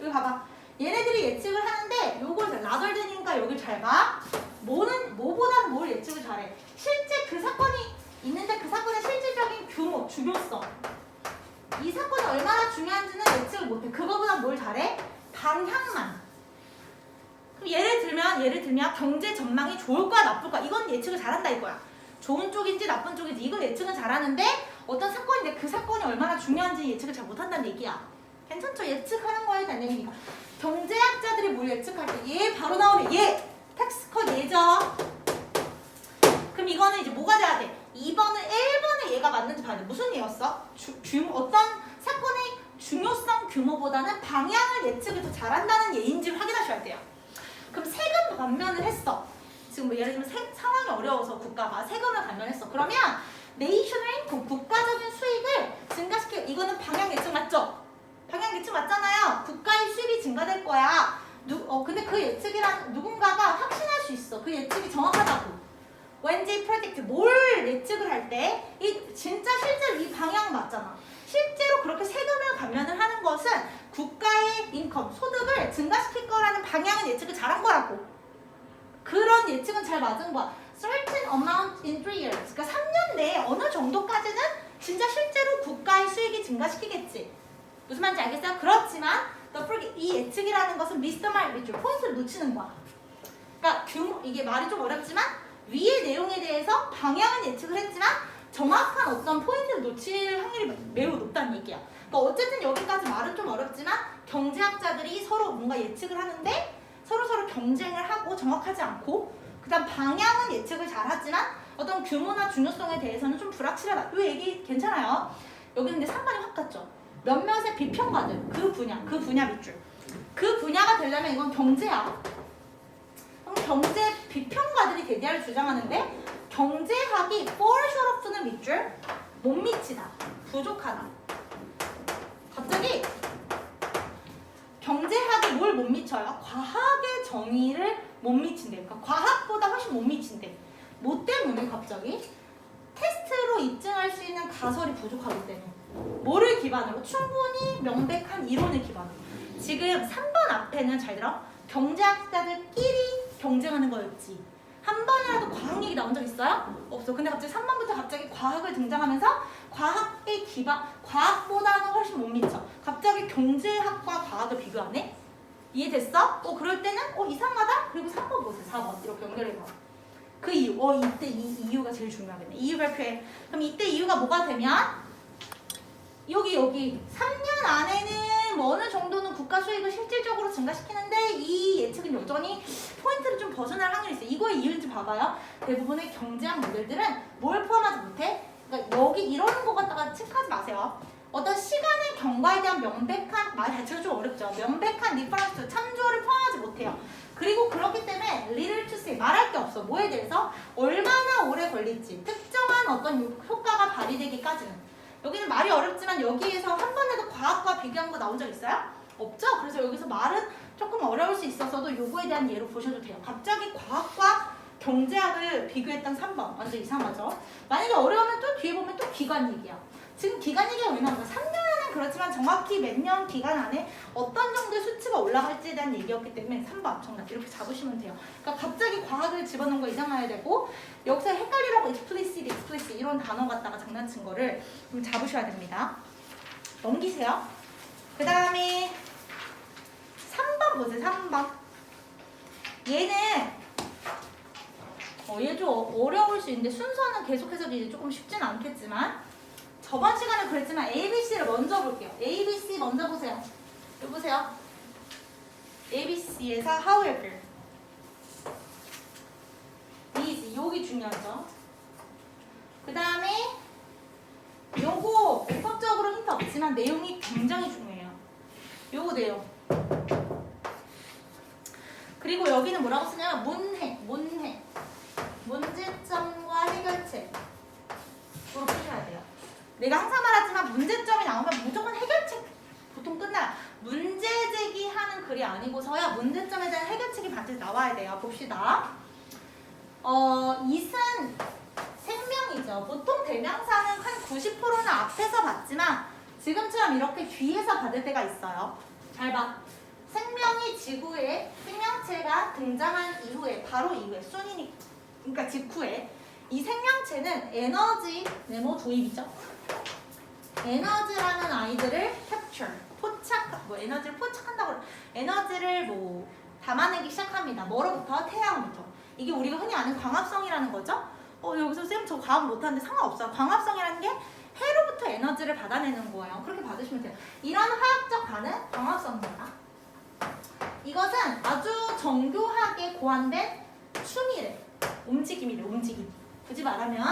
[SPEAKER 1] 여기 봐봐. 얘네들이 예측을 하는데 요걸 라덜드니까 여길 잘 봐. 뭐보다는 뭘 예측을 잘해. 실제 그 사건이 있는데 그 사건의 실질적인 규모, 중요성. 이 사건이 얼마나 중요한지는 예측을 못해. 그거보다 뭘 잘해? 방향만. 그럼 예를 들면 경제 전망이 좋을 거야 나쁠 거야 이건 예측을 잘한다 이거야. 좋은 쪽인지 나쁜 쪽인지 이걸 예측은 잘하는데 어떤 사건인데 그 사건이 얼마나 중요한지 예측을 잘 못한다는 얘기야. 괜찮죠? 예측하는 거에 대한 얘기니까. 경제학자들이 뭘 예측할 때 얘 바로 나오네. 얘! 텍스컷 얘죠. 그럼 이거는 이제 뭐가 돼야 돼? 2번은 1번에 얘가 맞는지 봐야 돼. 무슨 얘였어? 어떤 사건의 중요성 규모보다는 방향을 예측을 더 잘한다는 얘인지를 확인하셔야 돼요. 그럼 세금 반면을 했어. 지금 뭐 예를 들면 상황이 어려워서 국가가 세금을 반면했어. 그러면 네이셔널 인컴, 국가적인 수익을 증가시켜. 이거는 방향 예측 맞죠? 방향 예측 맞잖아요. 국가의 수익이 증가될 거야. 근데 그 예측이란 누군가가 확신할 수 있어. 그 예측이 정확하다고. when they predict 뭘 예측을 할 때 진짜 실제로 이 방향 맞잖아. 실제로 그렇게 세금을 감면을 하는 것은 국가의 인컴, 소득을 증가시킬 거라는 방향은 예측을 잘한 거라고. 그런 예측은 잘 맞은 거야. certain amount in 3 years. 그러니까 3년 내에 어느 정도까지는 진짜 실제로 국가의 수익이 증가시키겠지. 무슨 말인지 알겠어요? 그렇지만 이 예측이라는 것은 미스터 마일리지 포인트를 놓치는 거야. 그러니까 이게 말이 좀 어렵지만 위의 내용에 대해서 방향은 예측을 했지만 정확한 어떤 포인트를 놓칠 확률이 매우 높다는 얘기야. 그러니까 어쨌든 여기까지 말은 좀 어렵지만 경제학자들이 서로 뭔가 예측을 하는데 서로 경쟁을 하고 정확하지 않고 그다음 방향은 예측을 잘하지만 어떤 규모나 중요성에 대해서는 좀 불확실하다. 이 얘기 괜찮아요. 여기는 이제 3번이 확 같죠. 몇몇의 비평가들 그 분야 밑줄 그 분야가 되려면 이건 경제학. 그럼 경제 비평가들이 대대를 주장하는데 경제학이 fall short of는 밑줄 못 미치다 부족하다. 갑자기 경제학이 뭘 못 미쳐요? 과학의 정의를 못 미친대. 그러니까 과학보다 훨씬 못 미친대. 뭐 때문에 갑자기? 테스트로 입증할 수 있는 가설이 부족하기 때문에. 뭐를 기반으로? 충분히 명백한 이론을 기반으로. 지금 3번 앞에는 잘 들어? 경제학자들끼리 경쟁하는 거였지. 한 번이라도 과학 얘기 나온 적 있어요? 없어. 근데 갑자기 3번부터 갑자기 과학을 등장하면서 과학의 기반, 과학보다는 훨씬 못 미쳐. 갑자기 경제학과 과학을 비교하네? 이해됐어? 그럴 때는 이상하다? 그리고 3번 보세요. 4번 이렇게 연결해봐. 그 이유, 이때 이 이유가 제일 중요하겠네. 이유 발표해. 그럼 이때 이유가 뭐가 되면 여기 3년 안에는 뭐 어느 정도는 국가 수익을 실질적으로 증가시키는데 이 예측은 여전히 포인트를 좀 벗어날 확률이 있어요. 이거의 이유인지 봐봐요. 대부분의 경제학 모델들은 뭘 포함하지 못해? 그러니까 여기 이러는 거 갖다가 체크하지 마세요. 어떤 시간의 경과에 대한 명백한, 말 자체가 좀 어렵죠. 명백한 리퍼런스, 참조를 포함하지 못해요. 그리고 그렇기 때문에 little to say, 말할 게 없어. 뭐에 대해서? 얼마나 오래 걸릴지, 특정한 어떤 효과가 발휘되기까지는. 여기는 말이 어렵지만 여기에서 한 번에도 과학과 비교한 거 나온 적 있어요? 없죠? 그래서 여기서 말은 조금 어려울 수 있어서도 요거에 대한 예로 보셔도 돼요. 갑자기 과학과 경제학을 비교했던 3번. 완전 이상하죠? 만약에 어려우면 또 뒤에 보면 또 기간 얘기야. 지금 기간 얘기가 왜 나온가? 3년 안에 그렇지만 정확히 몇 년 기간 안에 어떤 정도의 수치가 올라갈지에 대한 얘기였기 때문에 3번 정답 이렇게 잡으시면 돼요. 그러니까 갑자기 과학을 집어넣은 거 이상해야 되고 여기서 헷갈리라고 explicit 이런 단어 갖다가 장난친 거를 좀 잡으셔야 됩니다. 넘기세요. 그 다음에 3번 보세요. 3번. 얘는 얘 좀 어려울 수 있는데 순서는 계속해서 이제 조금 쉽진 않겠지만 저번 시간에 그랬지만 ABC를 먼저 볼게요. ABC 먼저 보세요. 여기 보세요. ABC에서 however these 여기 중요하죠. 그 다음에 요거 문법적으로 힌트 없지만 내용이 굉장히 중요해요. 요거 내용. 그리고 여기는 뭐라고 쓰냐면 문해. 문제점과 해결책으로 푸셔야 돼요. 내가 항상 말하지만 문제점이 나오면 무조건 해결책 보통 끝나요. 문제 제기하는 글이 아니고서야 문제점에 대한 해결책이 반드시 나와야 돼요. 봅시다. 이은 생명이죠. 보통 대명사는 한 90%는 앞에서 받지만 지금처럼 이렇게 뒤에서 받을 때가 있어요. 잘 봐. 생명이 지구에 생명체가 등장한 이후에 바로 이후에 그러니까 직후에 이 생명체는 에너지 네모 도입이죠. 에너지라는 아이들을 capture 에너지를 포착한다고 에너지를 담아내기 시작합니다. 뭐로부터? 태양부터. 이게 우리가 흔히 아는 광합성이라는 거죠. 여기서 쌤 저 과학 못하는데 상관없어요. 광합성이라는 게 해로부터 에너지를 받아내는 거예요. 그렇게 받으시면 돼요. 이런 화학적 반응 광합성입니다. 이것은 아주 정교하게 고안된 춤이래. 움직임이래. 움직임. 굳이 말하면.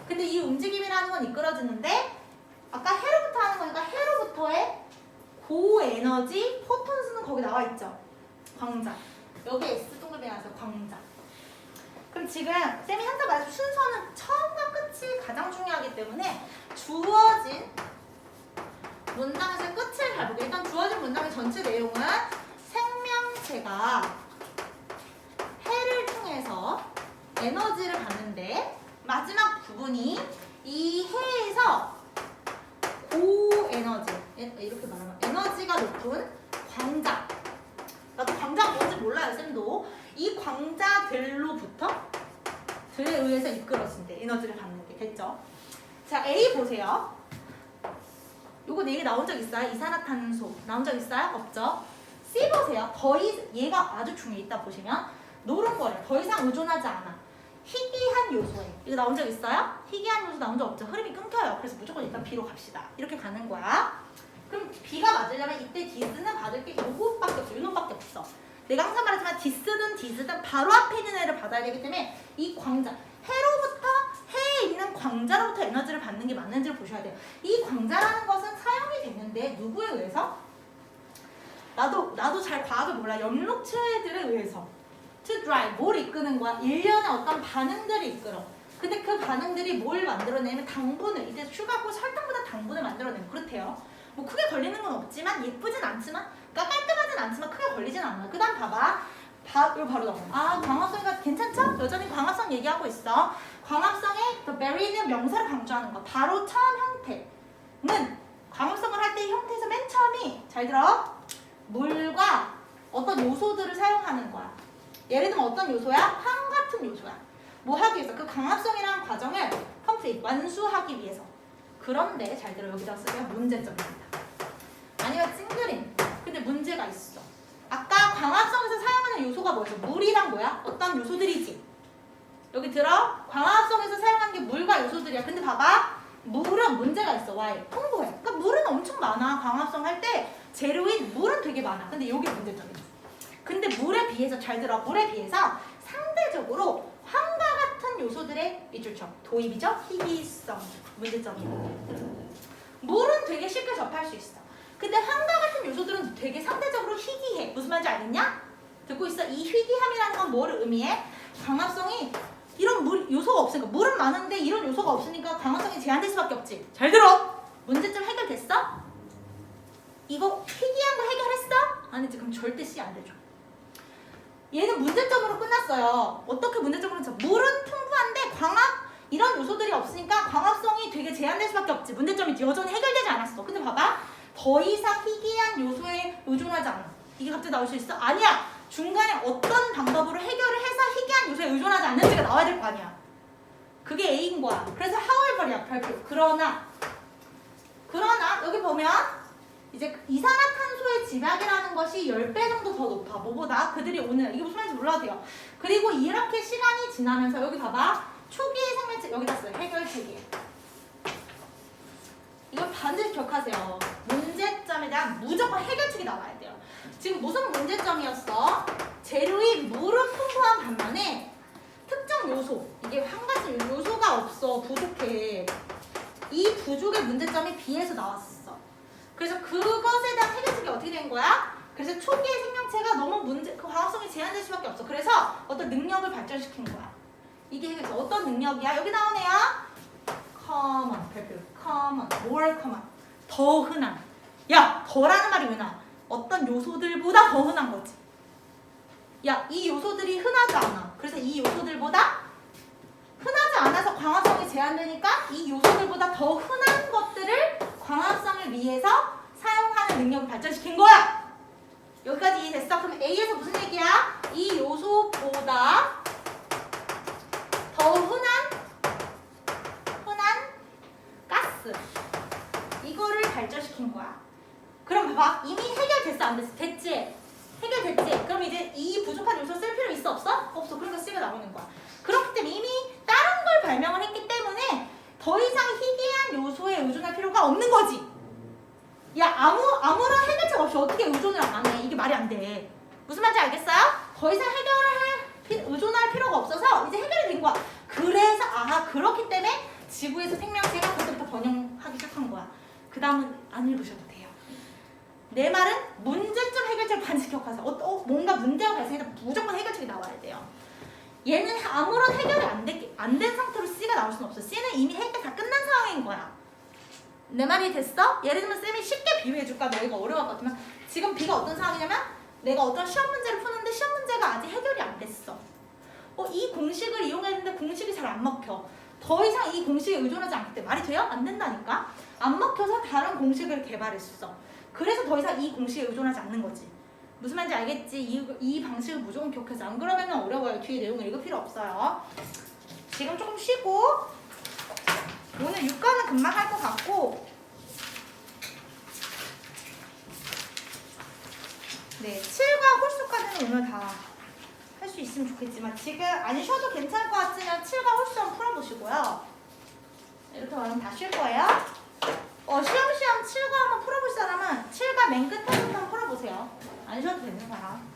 [SPEAKER 1] 근데 이 움직임이라는 건 이끌어지는데 아까 해로부터 하는 거니까 해로부터의 고에너지 포톤스는 거기 나와 있죠. 광자. 여기 S 동그라미 나와서 광자. 그럼 지금 쌤이 한자 말씀 순서는 처음과 끝이 가장 중요하기 때문에 주어진 문장에서 끝을 잘 보게. 일단 주어진 문장의 전체 내용은 생명체가 해를 통해서 에너지를 받는데 마지막 부분이 이 해에서 고에너지, 이렇게 말하면 에너지가 높은 광자. 나도 광자가 뭔지 몰라요, 쌤도. 이 광자들로부터 들에 의해서 이끌어진대. 에너지를 받는 게. 됐죠? 자, A 보세요. 요거 얘기 나온 적 있어요? 이산화탄소 나온 적 있어요? 없죠? C 보세요. 얘가 아주 중요해. 이따 보시면 노른 거래. 더 이상 의존하지 않아. 희귀한 요소에. 이거 나온 적 있어요? 희귀한 요소 나온 적 없죠? 흐름이 끊겨요. 그래서 무조건 일단 B로 갑시다. 이렇게 가는 거야. 그럼 B가 맞으려면 이때 디스는 받을 게 요것밖에 없어. 요놈밖에 없어. 내가 항상 말하지만 디스든 디스든 바로 앞에 있는 애를 받아야 되기 때문에 이 광자, 해로부터 해에 있는 광자로부터 에너지를 받는 게 맞는지를 보셔야 돼요. 이 광자라는 것은 사용이 됐는데 누구에 의해서? 나도 잘 과학을 몰라. 엽록체들에 의해서. To drive, 뭘 이끄는 거야? 일련의 어떤 반응들을 이끌어. 근데 그 반응들이 뭘 만들어내면 당분을, 이제 슈가고 설탕보다 당분을 만들어내면 그렇대요. 뭐 크게 걸리는 건 없지만 예쁘진 않지만, 그러니까 깔끔하진 않지만 크게 걸리진 않아. 그 다음 봐봐. 이거 바로 나와. 광합성이가 괜찮죠? 여전히 광합성 얘기하고 있어. 광합성의 the very는 명사를 강조하는 거. 바로 처음 형태는 광합성을 할 때 형태에서 맨 처음이 잘 들어. 물과 어떤 요소들을 사용하는 거야. 예를 들면 어떤 요소야? 황 같은 요소야. 뭐 하기 위해서? 그 광합성이라는 과정을 완수하기 위해서. 그런데 잘 들어. 여기다 쓰면 문제점입니다. 아니면 찡그린. 근데 문제가 있어. 아까 광합성에서 사용하는 요소가 뭐였어? 물이랑 뭐야? 어떤 요소들이지? 여기 들어. 광합성에서 사용하는 게 물과 요소들이야. 근데 봐봐. 물은 문제가 있어. 왜? 풍부해. 그러니까 물은 엄청 많아. 광합성 할 때 재료인 물은 되게 많아. 근데 여기 문제점이야. 근데 물에 비해서 잘 들어. 물에 비해서 상대적으로 황과 같은 요소들의 밑줄쳐 도입이죠. 희귀성. 문제점이야. 물은 되게 쉽게 접할 수 있어. 근데 황과 같은 요소들은 되게 상대적으로 희귀해. 무슨 말인지 알겠냐? 듣고 있어? 이 희귀함이라는 건 뭐를 의미해? 광합성이 이런 요소가 없으니까 물은 많은데 이런 요소가 없으니까 광합성이 제한될 수밖에 없지. 잘 들어. 문제점 해결됐어? 이거 희귀한 거 해결했어? 아니지. 그럼 절대 C 안 되죠. 얘는 문제점으로 끝났어요. 어떻게 문제점으로 끝났어? 물은 풍부한데 광합 이런 요소들이 없으니까 광합성이 되게 제한될 수밖에 없지. 문제점이 여전히 해결되지 않았어. 근데 봐봐. 더 이상 희귀한 요소에 의존하지 않아. 이게 갑자기 나올 수 있어? 아니야. 중간에 어떤 방법으로 해결을 해서 희귀한 요소에 의존하지 않는지가 나와야 될 거 아니야. 그게 A인 거야. 그래서 however야. 별표. 그러나 여기 보면 이제 이산화탄소의 집약이라는 것이 10배 정도 더 높아. 뭐보다? 그들이 오늘 이게 무슨 말인지 몰라도 돼요. 그리고 이렇게 시간이 지나면서 여기 봐봐. 초기의 생명체 여기다 써요. 해결책이에요. 이걸 반드시 기억하세요. 문제점에 대한 무조건 해결책이 나와야 돼요. 지금 무슨 문제점이었어? 재료인 물은 풍부한 반면에 특정 요소, 이게 한 가지 요소가 없어. 부족해. 이 부족의 문제점이 B에서 나왔어. 그래서 그것에 대한 해결책이 어떻게 된 거야? 그래서 초기의 생명체가 너무 그 광합성이 제한될 수밖에 없어. 그래서 어떤 능력을 발전시킨 거야. 이게 해결책. 어떤 능력이야? 여기 나오네요. common, 별표. common, more common. 더 흔한. 야, 더라는 말이 왜 나와? 어떤 요소들보다 더 흔한 거지. 야, 이 요소들이 흔하지 않아. 그래서 이 요소들보다 흔하지 않아서 광합성이 제한되니까 이 요소들보다 더 흔한 것들을 광합성을 위해서 사용하는 능력을 발전시킨 거야. 여기까지 이해됐어? 그럼 A에서 무슨 얘기야? 이 요소보다 더 흔한 가스. 이거를 발전시킨 거야. 그럼 봐봐. 이미 해결됐어? 안 됐어? 됐지? 해결됐지? 그럼 이제 이 부족한 요소 쓸 필요 있어? 없어? 없어. 그러니까 C가 나오는 거야. 그렇기 때문에 이미 다른 걸 발명을 했기 때문에 더 이상 희귀한 요소에 의존할 필요가 없는 거지. 야, 아무런 해결책 없이 어떻게 의존을 안 해? 이게 말이 안 돼. 무슨 말인지 알겠어요? 더 이상 의존할 필요가 없어서 이제 해결이 된 거야. 그래서 그렇기 때문에 지구에서 생명체가 그때부터 번영하기 시작한 거야. 그 다음은 안 읽으셔도 돼요. 내 말은 문제점 해결책을 반드시 기억하세요. 뭔가 문제가 발생해서 무조건 해결책이 나와야 돼요. 얘는 아무런 해결이 안 된 상태로 C가 나올 수는 없어. C는 이미 해결 다 끝난 상황인 거야. 내 말이 됐어? 예를 들면 쌤이 쉽게 비유해줄까? 너희가 어려울 것 같으면 지금 B가 어떤 상황이냐면 내가 어떤 시험 문제를 푸는데 시험 문제가 아직 해결이 안 됐어. 이 공식을 이용했는데 공식이 잘 안 먹혀. 더 이상 이 공식에 의존하지 않기 때문에 말이 돼요? 안 된다니까? 안 먹혀서 다른 공식을 개발했어. 그래서 더 이상 이 공식에 의존하지 않는 거지. 무슨 말인지 알겠지? 이 방식을 무조건 기억해서 안 그러면 어려워요. 뒤에 내용을 읽을 필요 없어요. 지금 조금 쉬고 오늘 육가는 금방 할 것 같고 네, 7과 홀수까지는 오늘 다 할 수 있으면 좋겠지만 지금 안 쉬어도 괜찮을 것 같으면 7과 홀수 한번 풀어보시고요. 이렇게 말하면 다 쉴 거예요. 쉬엄쉬엄 7과 한번 풀어볼 사람은 7과 맨 끝에부터 한번 풀어보세요. 안 쉬어도 되는 사람.